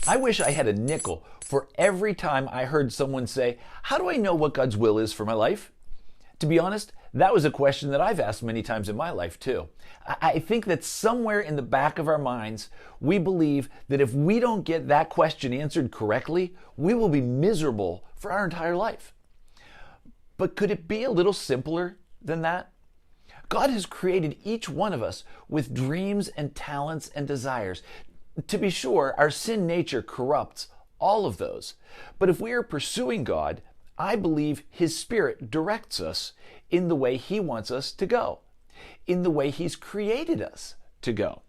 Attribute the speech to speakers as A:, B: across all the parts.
A: I wish I had a nickel for every time I heard someone say, "How do I know what God's will is for my life?" To be honest, that was a question that I've asked many times in my life too. I think that somewhere in the back of our minds, we believe that if we don't get that question answered correctly, we will be miserable for our entire life. But could it be a little simpler than that? God has created each one of us with dreams and talents and desires. To be sure, our sin nature corrupts all of those. But if we are pursuing God, I believe His Spirit directs us in the way He wants us to go, in the way He's created us to go.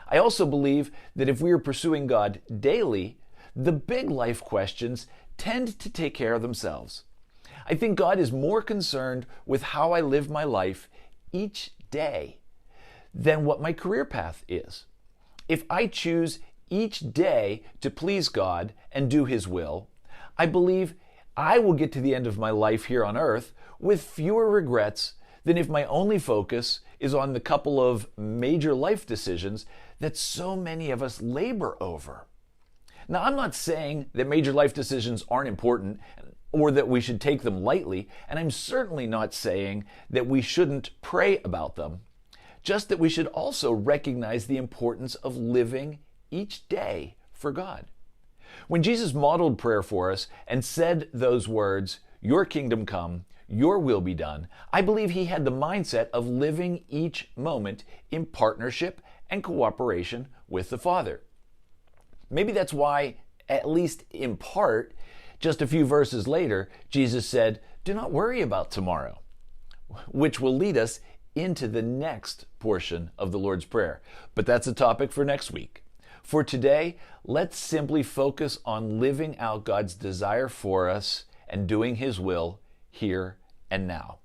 A: I also believe that if we are pursuing God daily, the big life questions tend to take care of themselves. I think God is more concerned with how I live my life each day than what my career path is. If I choose each day to please God and do His will, I believe I will get to the end of my life here on earth with fewer regrets than if my only focus is on the couple of major life decisions that so many of us labor over. Now, I'm not saying that major life decisions aren't important or that we should take them lightly, and I'm certainly not saying that we shouldn't pray about them, just that we should also recognize the importance of living each day for God. When Jesus modeled prayer for us and said those words, "Your kingdom come, your will be done," I believe He had the mindset of living each moment in partnership and cooperation with the Father. Maybe that's why, at least in part, just a few verses later, Jesus said, "Do not worry about tomorrow," which will lead us into the next portion of the Lord's Prayer. But that's a topic for next week. For today, let's simply focus on living out God's desire for us and doing His will here and now.